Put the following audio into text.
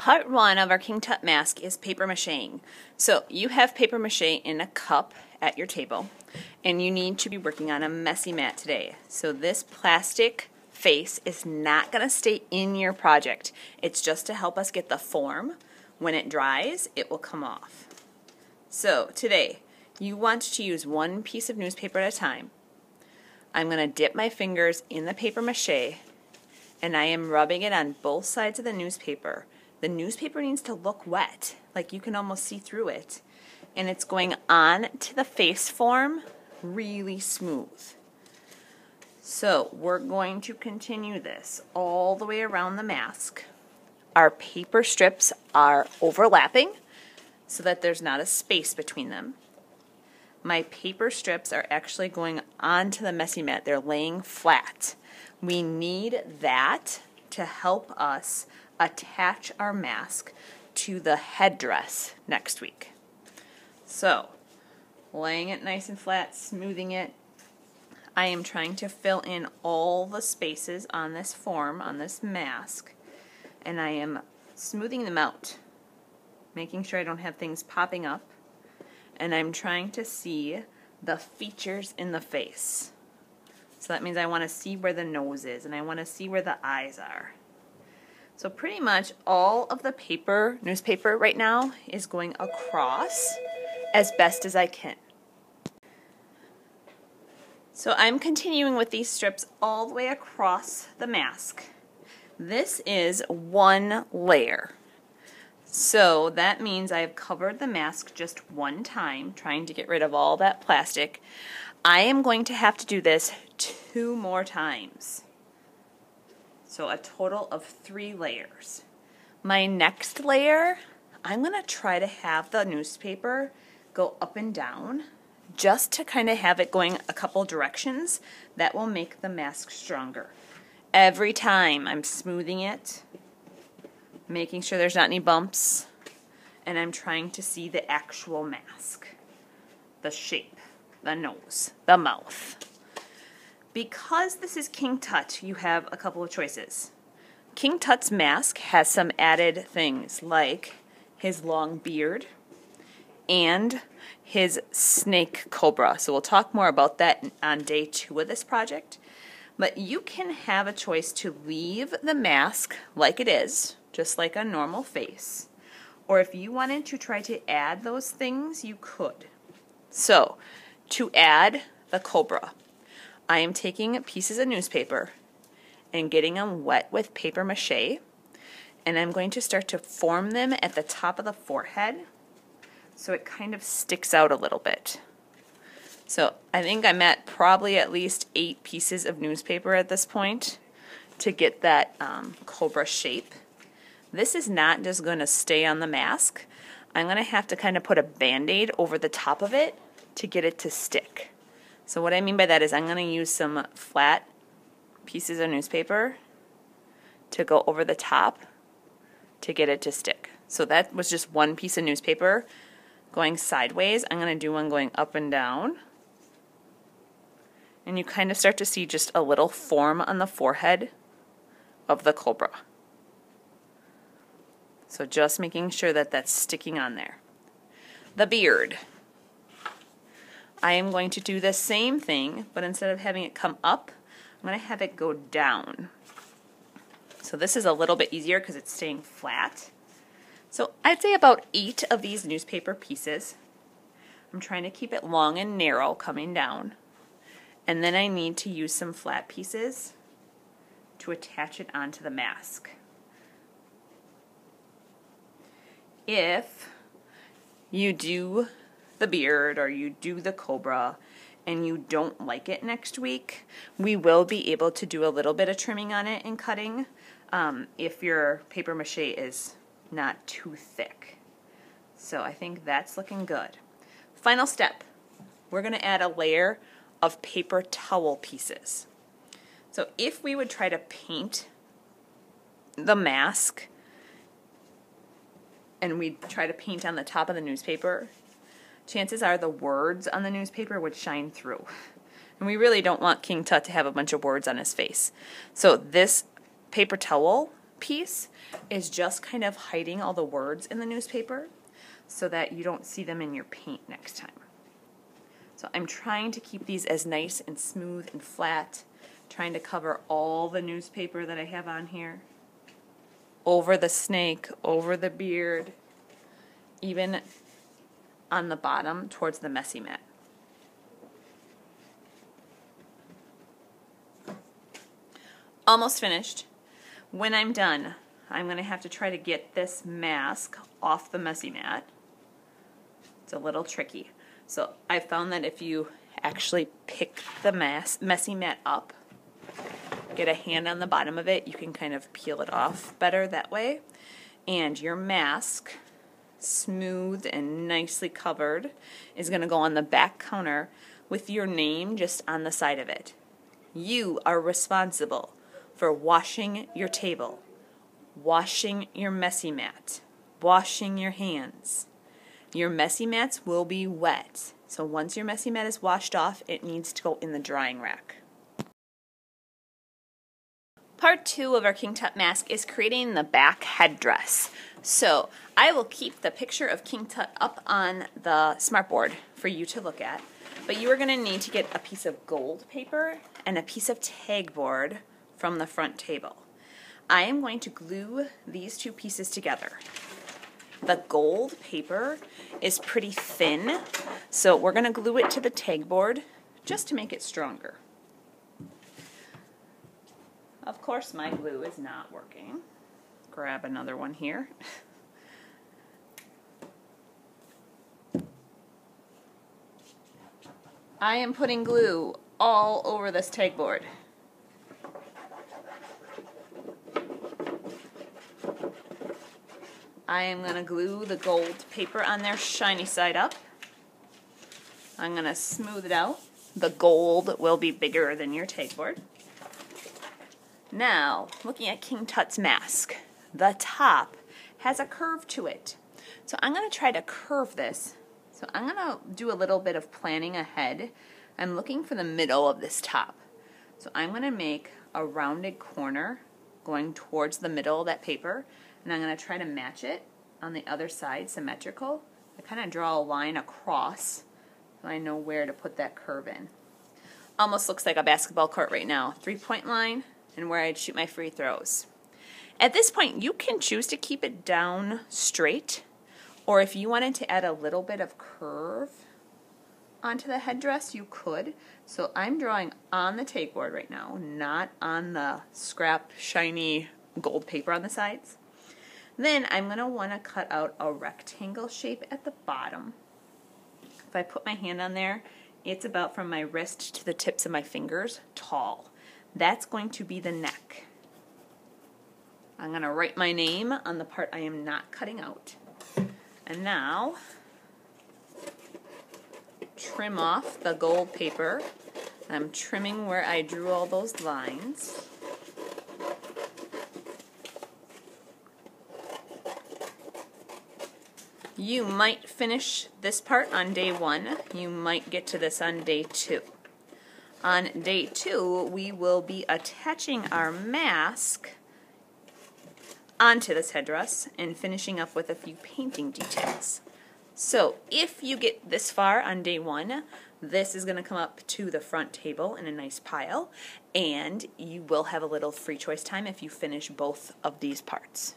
Part 1 of our King Tut mask is paper macheing. So you have paper mache in a cup at your table, and you need to be working on a messy mat today. So this plastic face is not going to stay in your project. It's just to help us get the form. When it dries, it will come off. So today, you want to use one piece of newspaper at a time. I'm going to dip my fingers in the paper mache, and I am rubbing it on both sides of the newspaper. The newspaper needs to look wet, like you can almost see through it. And it's going on to the face form really smooth. So we're going to continue this all the way around the mask. Our paper strips are overlapping so that there's not a space between them. My paper strips are actually going onto the messy mat. They're laying flat. We need that to help us attach our mask to the headdress next week. So, laying it nice and flat, smoothing it. I am trying to fill in all the spaces on this form, on this mask, and I am smoothing them out, making sure I don't have things popping up, and I'm trying to see the features in the face. So that means I want to see where the nose is, and I want to see where the eyes are. So pretty much all of the newspaper right now is going across as best as I can. So I'm continuing with these strips all the way across the mask. This is one layer. So that means I've covered the mask just one time, trying to get rid of all that plastic. I am going to have to do this 2 more times. So a total of 3 layers. My next layer, I'm going to try to have the newspaper go up and down just to kind of have it going a couple directions. That will make the mask stronger. Every time I'm smoothing it, making sure there's not any bumps, and I'm trying to see the actual mask, the shape, the nose, the mouth. Because this is King Tut, you have a couple of choices. King Tut's mask has some added things like his long beard and his snake cobra. So we'll talk more about that on day 2 of this project. But you can have a choice to leave the mask like it is, just like a normal face. Or if you wanted to try to add those things, you could. So, to add the cobra, I am taking pieces of newspaper and getting them wet with paper mache, and I'm going to start to form them at the top of the forehead so it kind of sticks out a little bit. So I think I'm at probably at least 8 pieces of newspaper at this point to get that cobra shape. This is not just going to stay on the mask. I'm going to have to kind of put a band-aid over the top of it to get it to stick. So what I mean by that is I'm going to use some flat pieces of newspaper to go over the top to get it to stick. So that was just one piece of newspaper going sideways. I'm going to do one going up and down. And you kind of start to see just a little form on the forehead of the cobra. So just making sure that that's sticking on there. The beard. I am going to do the same thing, but instead of having it come up, I'm going to have it go down. So this is a little bit easier because it's staying flat. So I'd say about 8 of these newspaper pieces. I'm trying to keep it long and narrow coming down. And then I need to use some flat pieces to attach it onto the mask. If you do the beard or you do the cobra and you don't like it next week, we will be able to do a little bit of trimming on it and cutting if your paper mache is not too thick. So I think that's looking good. Final step, we're going to add a layer of paper towel pieces. So if we would try to paint the mask and we'd try to paint on the top of the newspaper, chances are the words on the newspaper would shine through. And we really don't want King Tut to have a bunch of words on his face. So this paper towel piece is just kind of hiding all the words in the newspaper so that you don't see them in your paint next time. So I'm trying to keep these as nice and smooth and flat, trying to cover all the newspaper that I have on here, over the snake, over the beard, even on the bottom towards the messy mat. Almost finished. When I'm done, I'm going to have to try to get this mask off the messy mat. It's a little tricky. So I found that if you actually pick the messy mat up, get a hand on the bottom of it, you can kind of peel it off better that way. And your mask, smooth and nicely covered, is going to go on the back counter with your name just on the side of it. You are responsible for washing your table, washing your messy mat, washing your hands. Your messy mats will be wet, so once your messy mat is washed off, it needs to go in the drying rack. Part 2 of our King Tut mask is creating the back headdress. So I will keep the picture of King Tut up on the smartboard for you to look at, but you are going to need to get a piece of gold paper and a piece of tag board from the front table. I am going to glue these two pieces together. The gold paper is pretty thin, so we're going to glue it to the tag board just to make it stronger. Of course, my glue is not working. Grab another one here. I am putting glue all over this tag board. I am going to glue the gold paper on there shiny side up. I'm going to smooth it out. The gold will be bigger than your tag board. Now, looking at King Tut's mask, the top has a curve to it. So I'm going to try to curve this. So I'm going to do a little bit of planning ahead. I'm looking for the middle of this top. So I'm going to make a rounded corner going towards the middle of that paper, and I'm going to try to match it on the other side, symmetrical. I kind of draw a line across so I know where to put that curve in. Almost looks like a basketball court right now. 3-point line and where I'd shoot my free throws. At this point, you can choose to keep it down straight, or if you wanted to add a little bit of curve onto the headdress, you could. So I'm drawing on the tag board right now, not on the scrap shiny gold paper on the sides. Then I'm going to want to cut out a rectangle shape at the bottom. If I put my hand on there, it's about from my wrist to the tips of my fingers tall. That's going to be the neck. I'm going to write my name on the part I am not cutting out. And now, trim off the gold paper. I'm trimming where I drew all those lines. You might finish this part on day 1. You might get to this on day 2. On day 2, we will be attaching our mask onto this headdress and finishing up with a few painting details. So if you get this far on day 1, this is going to come up to the front table in a nice pile, and you will have a little free choice time if you finish both of these parts.